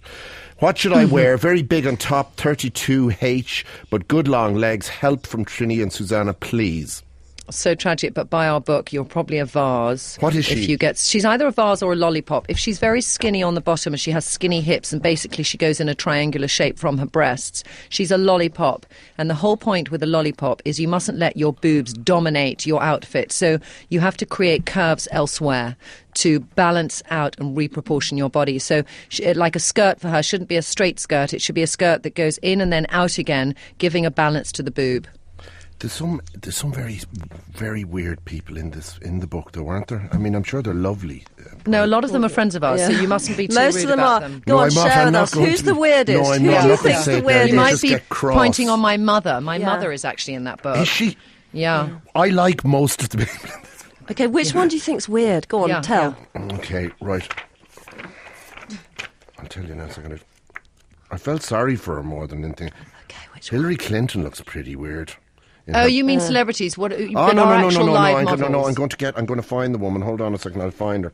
What should I wear? Very big on top, 32H, but good long legs. Help from Trinny and Susannah, please. So tragic, but by our book, you're probably a vase. What is she? She's either a vase or a lollipop. If she's very skinny on the bottom and she has skinny hips and basically she goes in a triangular shape from her breasts, she's a lollipop. And the whole point with a lollipop is you mustn't let your boobs dominate your outfit. So you have to create curves elsewhere to balance out and reproportion your body. So like a skirt for her shouldn't be a straight skirt. It should be a skirt that goes in and then out again, giving a balance to the boob. There's some very, very weird people in the book, though, aren't there? I mean, I'm sure they're lovely. No, a lot of them are friends of ours, so you mustn't be too rude about them. Go on, share with us. Who's the weirdest? No, I'm Who not. do you think's the weirdest? You might be pointing on my mother. My mother is actually in that book. Is she? Yeah. I like most of the people in this. Okay, which one do you think's weird? Go on, tell. Okay, right. I'll tell you now. I felt sorry for her more than anything. Okay, which Hillary Clinton looks pretty weird. Oh, you mean celebrities? What? No, I'm going to find the woman. Hold on a second, I'll find her.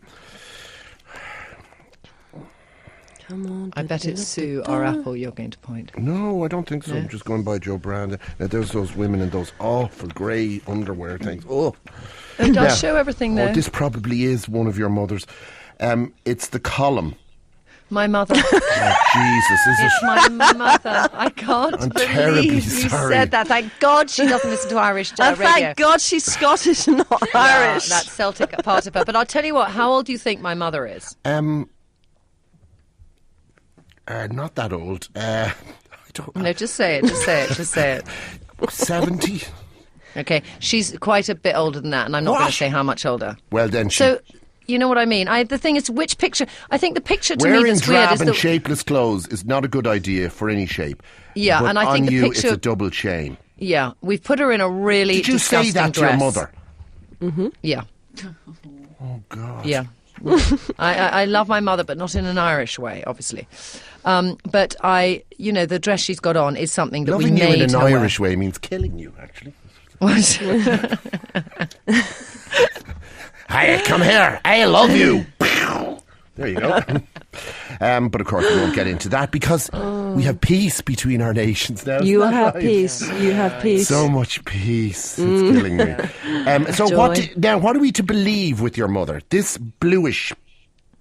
Come on. I bet it's Sue or Apple you're going to point. No, I don't think so. I'm just going by Joe Brand. Now, there's those women in those awful grey underwear things. Oh, it does show everything there. Oh, this probably is one of your mothers. It's the column. My mother. Oh, Jesus, is it's my mother. I can't I'm believe terribly you sorry. said that. Thank God she doesn't listen to Irish radio. Thank God she's Scottish and not Irish. That Celtic part of her. But I'll tell you what, how old do you think my mother is? Not that old. I don't know. No, just say it. 70. Okay, she's quite a bit older than that, and I'm not going to say how much older. Well, then You know what I mean? The thing is, which picture? I think the picture to me Wearing that's weird drab is and the shapeless clothes is not a good idea for any shape. Yeah, but and I think on the you, picture. it's a double shame. Yeah, we've put her in a really Did you disgusting say that to dress. your mother? Mm-hmm. Yeah. Oh God. Yeah. I love my mother, but not in an Irish way, obviously. But the dress she's got on is something that Loving we made you in an her Irish way means killing you, actually. What? Hey, come here. I love you. There you go. But of course we won't get into that because we have peace between our nations now. You have peace. You have peace. So much peace. It's killing me. So what are we to believe with your mother? This bluish,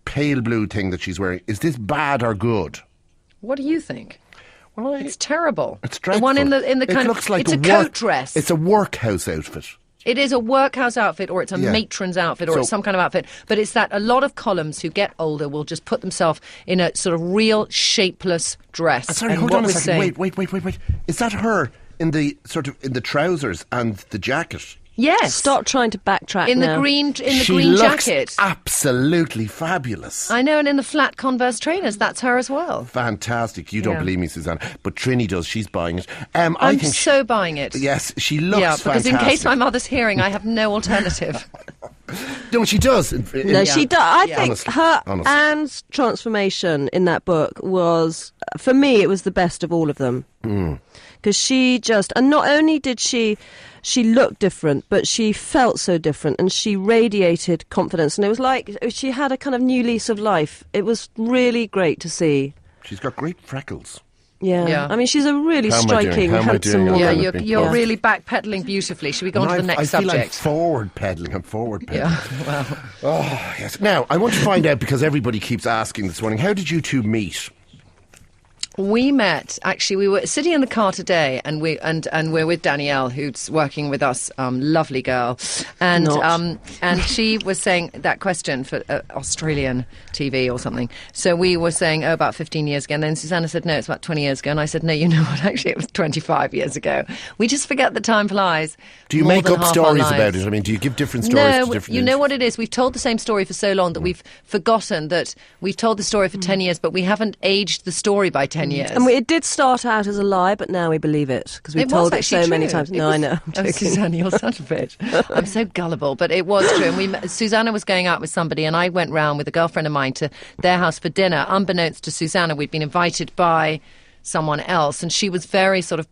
pale blue thing that she's wearing, is this bad or good? What do you think? Well, it's terrible. It's dreadful. The one in the kind looks like it's a coat dress. It's a workhouse outfit. It is a workhouse outfit, or it's a matron's outfit, or it's some kind of outfit. But it's that a lot of columns who get older will just put themselves in a sort of real shapeless dress. Sorry, hold on a second. Wait. Is that her in the trousers and the jacket? Yes. Stop trying to backtrack in now. the green She green looks jacket. Absolutely fabulous. I know, and in the flat Converse trainers, that's her as well. Fantastic. You don't believe me, Susannah, but Trinny does. She's buying it. I'm so buying it. Yes, she looks fantastic. Because in case my mother's hearing, I have no alternative. No, she does. No, she does. I think Honestly. Anne's transformation in that book was, for me, it was the best of all of them. Because she just, and not only did she looked different, but she felt so different, and she radiated confidence, and it was like she had a kind of new lease of life. It was really great to see. She's got great freckles. Yeah. I mean, she's a really striking, handsome woman. Yeah, you're really backpedaling beautifully. Should we go on to the next subject? I feel I'm forward pedaling. Yeah, well. Oh, yes. Now, I want to find out, because everybody keeps asking this morning, how did you two meet? We met, actually, we were sitting in the car today, and we're with Danielle, who's working with us, lovely girl, and she was saying that question for Australian TV or something. So we were saying, about 15 years ago, and then Susannah said, no, it's about 20 years ago, and I said, no, you know what, actually it was 25 years ago. We just forget the time flies. Do you make up stories about it? I mean, do you give different stories to different... No, you know what it is? We've told the same story for so long that we've forgotten that we've told the story for 10 years, but we haven't aged the story by 10 years. And it did start out as a lie, but now we believe it because we've told it so many times. I know. Oh, Susannah, you're such a bitch. I'm so gullible, but it was true. And Susannah was going out with somebody, and I went round with a girlfriend of mine to their house for dinner. Unbeknownst to Susannah, we'd been invited by someone else, and she was very sort of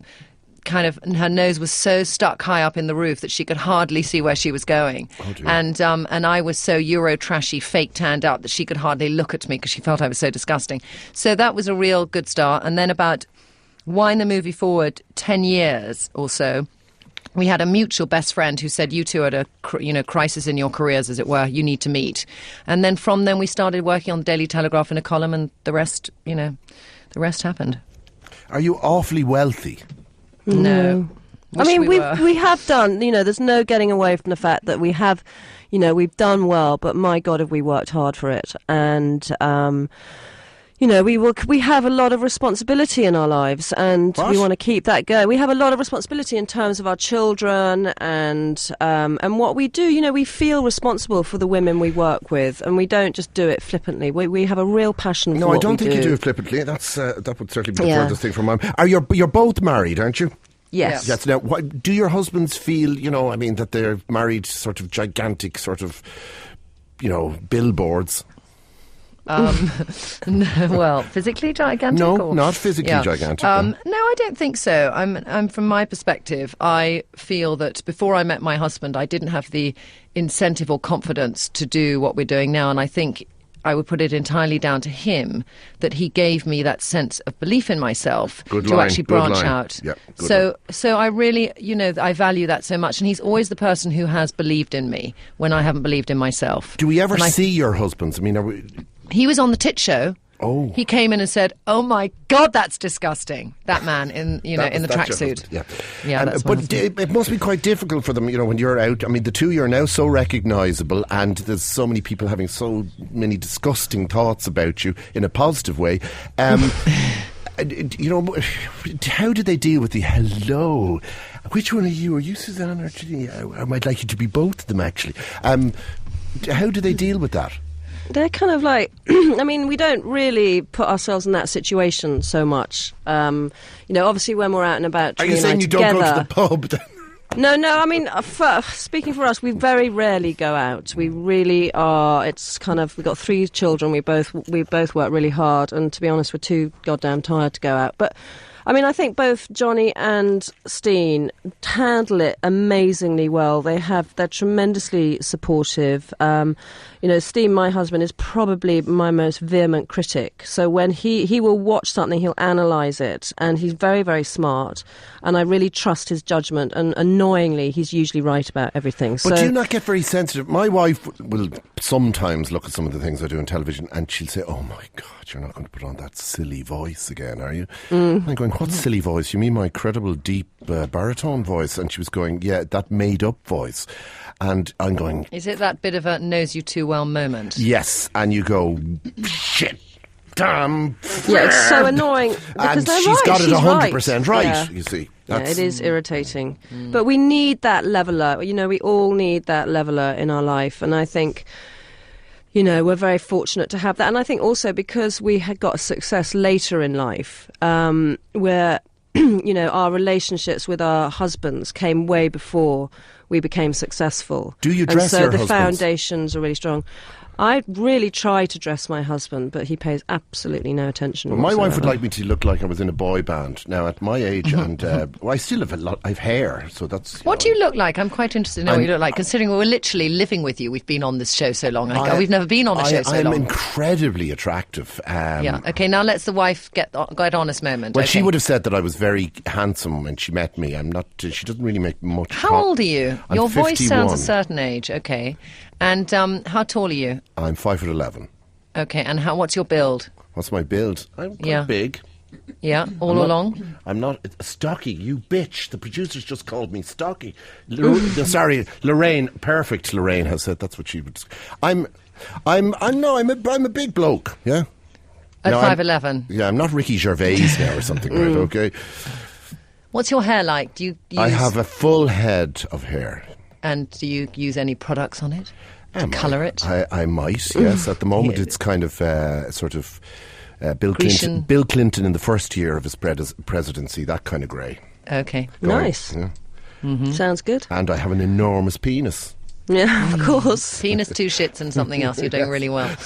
her nose was so stuck high up in the roof that she could hardly see where she was going. Oh, dear. And I was so Euro trashy, fake tanned up, that she could hardly look at me because she felt I was so disgusting. So that was a real good start. And then about wind the movie forward 10 years or so, we had a mutual best friend who said, you two are at a crisis in your careers, as it were. You need to meet. And then from then we started working on the Daily Telegraph in a column, and the rest happened. Are you awfully wealthy? No. I mean, we have done, there's no getting away from the fact that we have, we've done well, but my God, have we worked hard for it. And, we have a lot of responsibility in our lives, and we want to keep that going. We have a lot of responsibility in terms of our children and what we do. We feel responsible for the women we work with, and we don't just do it flippantly. We have a real passion for what we do. No, I don't think you do it flippantly. That would certainly be the furthest thing from mine. You're both married, aren't you? Yes. Yes. Now, do your husbands feel, that they're married sort of gigantic billboards? No, well, physically gigantic? No, not physically gigantic. No, I don't think so. I'm from my perspective, I feel that before I met my husband, I didn't have the incentive or confidence to do what we're doing now, and I think I would put it entirely down to him, that he gave me that sense of belief in myself actually branch out. Yeah, so I really, I value that so much, and he's always the person who has believed in me when I haven't believed in myself. Do we ever see your husbands? I mean, he was on the Tit Show. Oh. He came in and said, "Oh my God, that's disgusting." That man in in the tracksuit. Yeah. But it must be quite difficult for them, when you're out. I mean, the two of you are now so recognisable, and there's so many people having so many disgusting thoughts about you in a positive way. How do they deal with the hello? Which one are you? Are you Susannah or Trinny? I might like you to be both of them, actually. How do they deal with that? They're kind of like, I mean, we don't really put ourselves in that situation so much. Obviously when we're out and about, Are you saying you together, don't go to the pub then? No, I mean, speaking for us, we very rarely go out. We really are, it's kind of, we've got 3 children, we both work really hard, and to be honest, we're too goddamn tired to go out. But I mean, I think both Johnny and Steen handle it amazingly well. They're tremendously supportive. Steen, my husband, is probably my most vehement critic. So when he will watch something, he'll analyse it, and he's very, very smart. And I really trust his judgment. And annoyingly, he's usually right about everything. But do you not get very sensitive? My wife will sometimes look at some of the things I do on television, and she'll say, "Oh my God, you're not going to put on that silly voice again, are you?" I'm going, "What silly voice? You mean my incredible deep baritone voice?" And she was going, "Yeah, that made-up voice." And I'm going... Is it that bit of a knows you too well moment? Yes, and you go, shit, damn. Yeah, it's so annoying. And they're she's right. got it She's 100% right, yeah. you see. Yeah, it is irritating. But we need that leveller. We all need that leveller in our life. And I think... we're very fortunate to have that. And I think also because we had got success later in life, where, our relationships with our husbands came way before we became successful. Do you dress your husbands? So the foundations are really strong. I really try to dress my husband, but he pays absolutely no attention. Well, my wife would like me to look like I was in a boy band. Now, at my age, and I still have I have hair, so that's... What do you look like? I'm quite interested to know what you look like, considering we're literally living with you. We've been on this show so long. We've never been on a show so long. I'm incredibly attractive. Yeah, okay, now let's the wife get honest moment. Well, okay. She would have said that I was very handsome when she met me. I'm not... She doesn't really make much... How old are you? I'm Your 51. voice sounds a certain age, okay. And how tall are you? I'm 5'11". Okay, and what's your build? What's my build? I'm quite big. Yeah, along? I'm not stocky. You bitch. The producers just called me stocky. Sorry, Lorraine. Perfect. Lorraine has said that's what she would. I'm a big bloke. Yeah. At 5'11". Yeah, I'm not Ricky Gervais now or something. Right? Okay. What's your hair like? Do you? I have a full head of hair. And do you use any products on it? To colour it? I might, yes. At the moment, it's kind of sort of Bill Clinton in the first year of his presidency, that kind of grey. Okay. Nice. Yeah. Mm-hmm. Sounds good. And I have an enormous penis. Yeah, of course. Penis, 2 shits and something else. You're doing really well.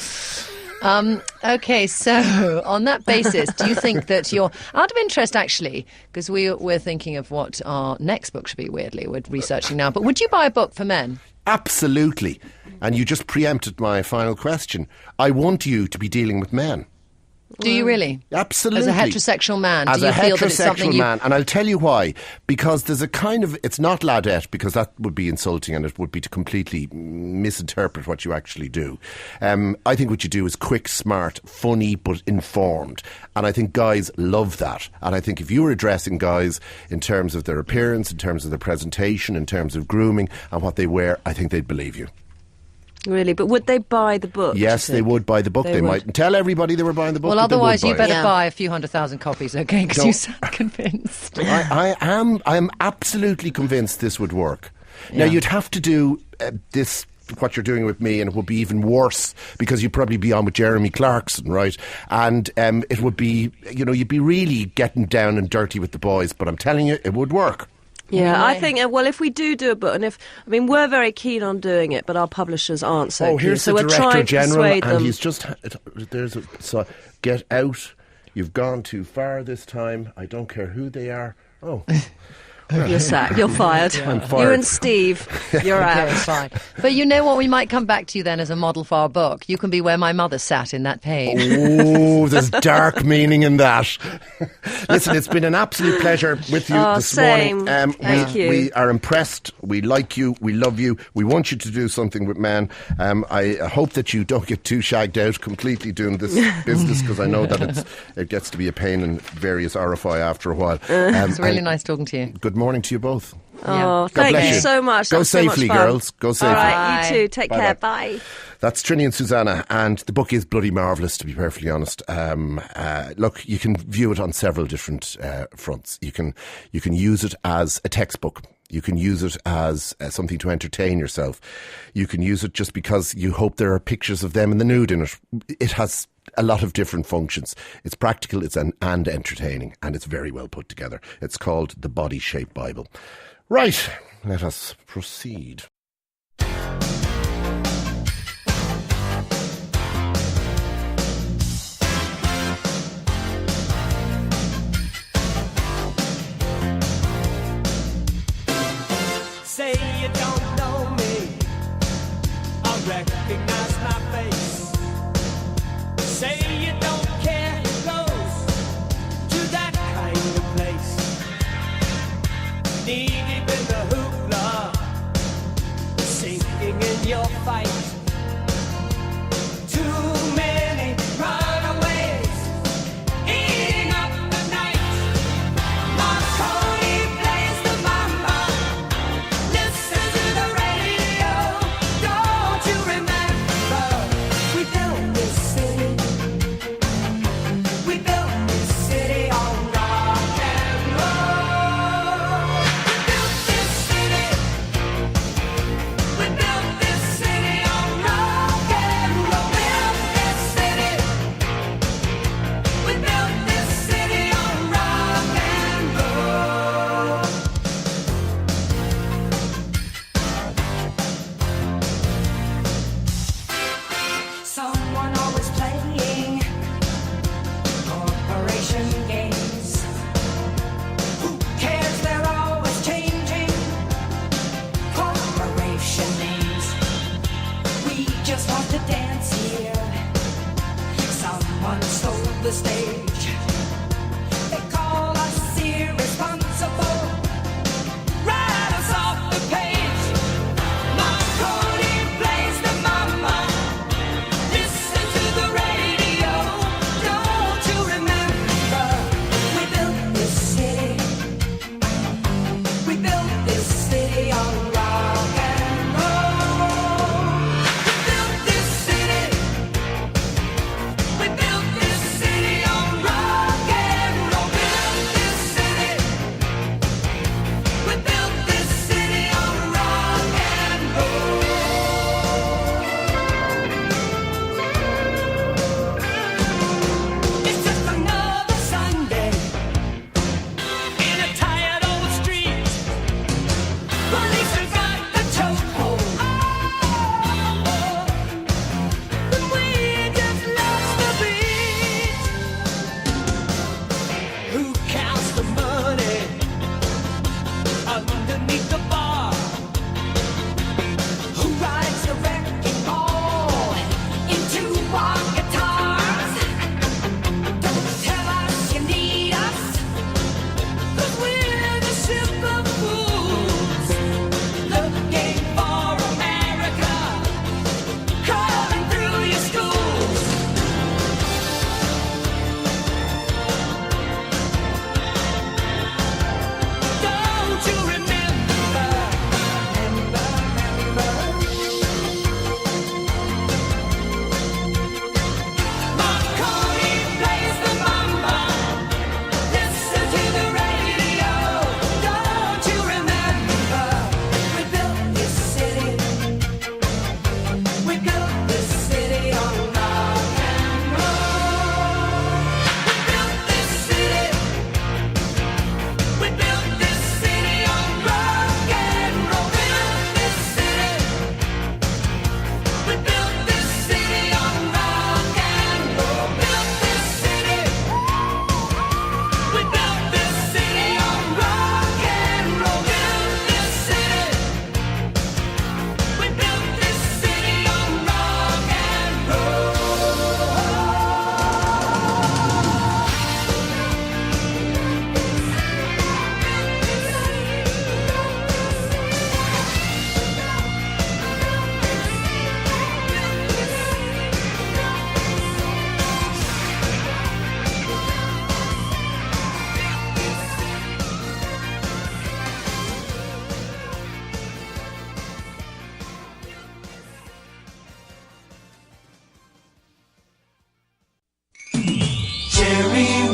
Okay, so on that basis, do you think that you're... Out of interest, actually, because we're thinking of what our next book should be, weirdly. We're researching now. But would you buy a book for men? Absolutely. And you just preempted my final question. I want you to be dealing with men. Do you really? Absolutely. As a heterosexual man, do you feel that it's something you... man, and I'll tell you why. Because there's a kind of... It's not ladette, because that would be insulting and it would be to completely misinterpret what you actually do. I think what you do is quick, smart, funny, but informed. And I think guys love that. And I think if you were addressing guys in terms of their appearance, in terms of their presentation, in terms of grooming and what they wear, I think they'd believe you. Really? But would they buy the book? Yes, they would buy the book. They mightn't tell everybody they were buying the book. Well, otherwise you better buy buy a few 100,000 copies, okay? Because you sound convinced. I'm absolutely convinced this would work. Yeah. Now, you'd have to do this, what you're doing with me, and it would be even worse because you'd probably be on with Jeremy Clarkson, right? And it would be, you'd be really getting down and dirty with the boys, but I'm telling you, it would work. Yeah, I think, if we do a book, and we're very keen on doing it, but our publishers aren't so keen. Here's so the we're Director trying General, to persuade them. and he's just, so get out, you've gone too far this time, I don't care who they are. Oh. You're sacked. You're fired. I'm fired. You and Steve, you're out. Okay, fine. But you know what? We might come back to you then as a model for our book. You can be where my mother sat in that page. Oh, there's dark meaning in that. Listen, it's been an absolute pleasure with you this morning. Thank you. We are impressed. We like you. We love you. We want you to do something with men. I hope that you don't get too shagged out completely doing this business, because I know that it gets to be a pain in various RFI after a while. It's really nice talking to you. Good morning to you both. Oh, thank you so much. Go That's so much safely, fun. girls. Go safely. All right, you too. Take care. Bye-bye. Bye. That's Trinny and Susannah, and the book is bloody marvellous, to be perfectly honest. Look, you can view it on several different fronts. You can use it as a textbook. You can use it as something to entertain yourself. You can use it just because you hope there are pictures of them in the nude in it. It has a lot of different functions. It's practical, and entertaining, and it's very well put together. It's called The Body Shape Bible. Right, let us proceed. Say you don't know me, I recognize my face. Say you don't care who goes to that kind of place. Knee deep in the hoopla, sinking in your fight. Too many runaways, eating up the night. Marconi plays the mama. Listen to the radio. Don't you remember? We built this city. We built this city on rock and roll. We built this city. We built this city on rock and roll. Built this city. We built this city on rock and roll. Someone always playing corporation games. Who cares? They're always changing corporation names. We just want to dance here. Someone stole the stage. They call us irresponsible. Write us off the page. Marconi plays the mama. Listen to the radio. Don't you remember? We built this city. We built this city on rock and roll. We built this city. We built this city on rock Jerry